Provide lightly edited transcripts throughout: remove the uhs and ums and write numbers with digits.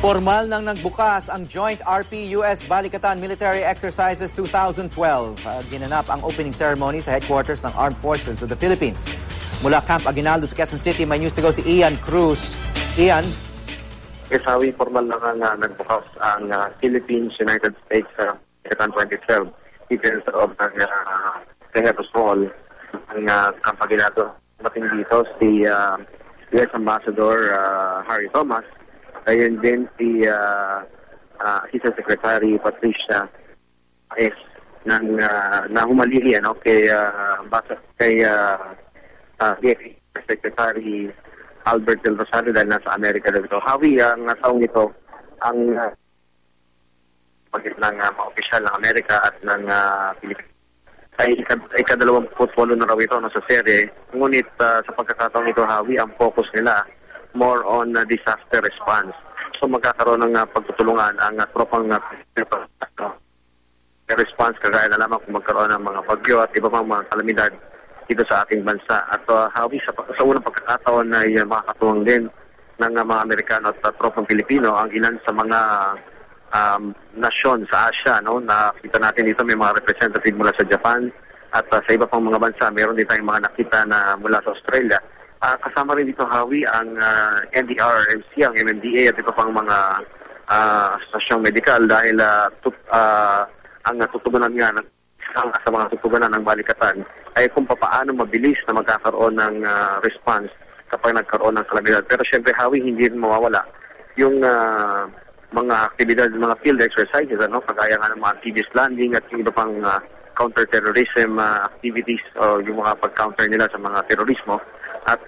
Formal nang nagbukas ang Joint RP-US Balikatan Military Exercises 2012. Ginanap ang opening ceremony sa headquarters ng Armed Forces of the Philippines. Mula Camp Aguinaldo sa Quezon City, may news to go si Ian Cruz. Ian? Isawi, formal na nga nagbukas ang Philippines-United States Balikatan 2012. Dito sa loob ng Tejeros Hall, ang Camp Aguinaldo. Mating dito si US Ambassador Harry Thomas. Ayun din si Assistant Secretary Patricia S. na humalili kay Secretary Albert Del Rosario dahil nasa Amerika dito. Hawi, ang taong ito ang pagkit ng mga opisyal ng Amerika at ng Pilipinas. Ay ikadalawamputwalo na raw ito sa serye. Ngunit sa pagkakataong ito, Hawi, ang focus nila more on disaster response. So magkakaroon ng pagtutulungan ang tropang response kagaya na lamang kung magkaroon ng mga bagyo at iba pang mga kalamidad dito sa ating bansa. At Hawi, sa unang pagkakataon ay makakatuwang din ng mga Amerikano at tropang Pilipino ang ilan sa mga nasyon sa Asia. Nakita natin dito may mga representative mula sa Japan at sa iba pang mga bansa. Meron din tayong mga nakita na mula sa Australia. Kasama rin dito, Hawi, ang NDRMC, ang MMDA at iba pang mga asosyong medikal dahil ang tutugunan nga sa mga tutugunan ng balikatan ay kung paano mabilis na magkakaroon ng response kapag nagkaroon ng kalamidad. Pero syempre, Hawi, hindi rin mawawala yung mga aktibidad, mga field exercises, kagaya nga ng mga amphibious landing at yung iba pang counter-terrorism activities o yung mga pag-counter nila sa mga terorismo. At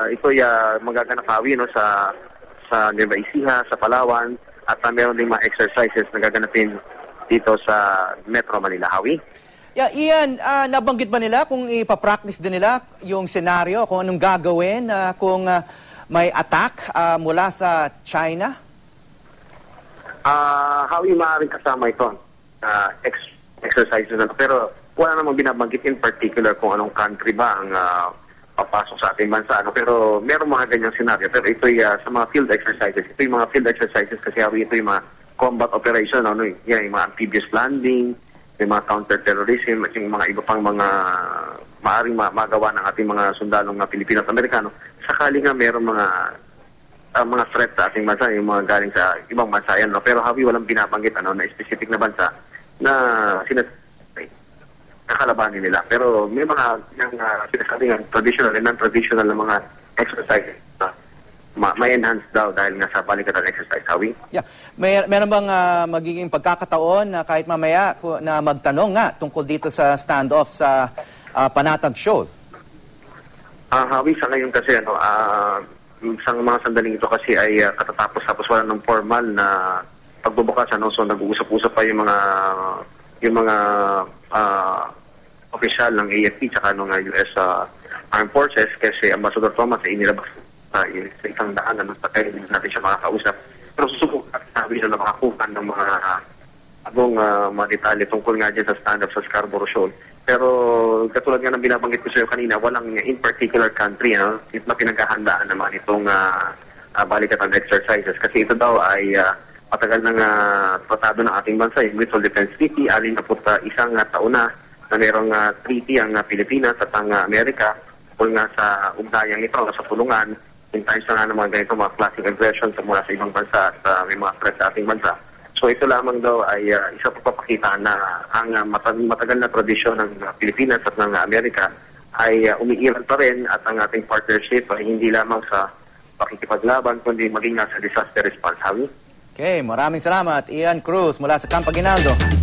ito ay magaganap, Hawi, sa Nueva Ecija, sa Palawan, at meron din mga exercises na gaganapin dito sa Metro Manila, Hawi. Yeah, Ian, nabanggit ba nila kung ipapractice din nila yung senaryo, kung anong gagawin kung may attack mula sa China? Hawi, maaaring kasama ito exercises na, pero wala namang binabanggit in particular kung anong country ba ang papasok sa ating bansa. Pero meron mga ganyang senaryo. Pero ito ay sa mga field exercises. Ito yung mga field exercises kasi Hawi, ito yung mga combat operation. Yung mga amphibious landing, yung mga counter-terrorism, at yung mga iba pang mga maaaring magawa ng ating mga sundalong Pilipino at Amerikano. Sakali nga meron mga threat sa ating bansa, yung mga galing sa ibang bansa yan. Pero Hawi, walang binabanggit na specific na bansa na kakalabanin nila. Pero may mga sinasabi nga traditional and non-traditional na mga exercises na may enhance daw dahil nga sa balikatan exercise, Hawi. Yeah. Meron bang magiging pagkakataon na kahit mamaya na magtanong nga tungkol dito sa standoff sa Panatag Shoal? Hawi, sa ngayon kasi sa mga sandaling ito kasi ay katatapos wala ng formal na pagbubukas. So nag-uusap-usap pa yung mga opisyal ng AFP tsaka ng US Armed Forces kasi Ambassador Thomas ay inilabas sa isang daan na nasa kayo natin siya makakausap. Pero susubukan sabi na makakuha ng mga mga detalye tungkol nga dyan sa stand-up sa Scarborough Shoal. Pero katulad nga ng binabanggit ko sa iyo kanina, walang in particular country na pinaghahandaan naman itong balikatan exercises. Kasi ito daw ay matagal ng tratado ng ating bansa, yung Mutual Defense Treaty, alin na po isang taon na merong treaty ang Pilipinas at ang Amerika kung nga sa ugnayan nito, sa tulungan, in times na nga ng mga ganito, mga classic aggressions mula sa ibang bansa at may mga threat sa ating bansa. So ito lamang daw ay isa pagpapakita na ang matagal na tradisyon ng Pilipinas at ng Amerika ay umiiral pa rin at ang ating partnership ay hindi lamang sa pakikipaglaban kundi maging nasa disaster response, Hawi. Okay, maraming salamat. Ian Cruz mula sa Camp Aguinaldo.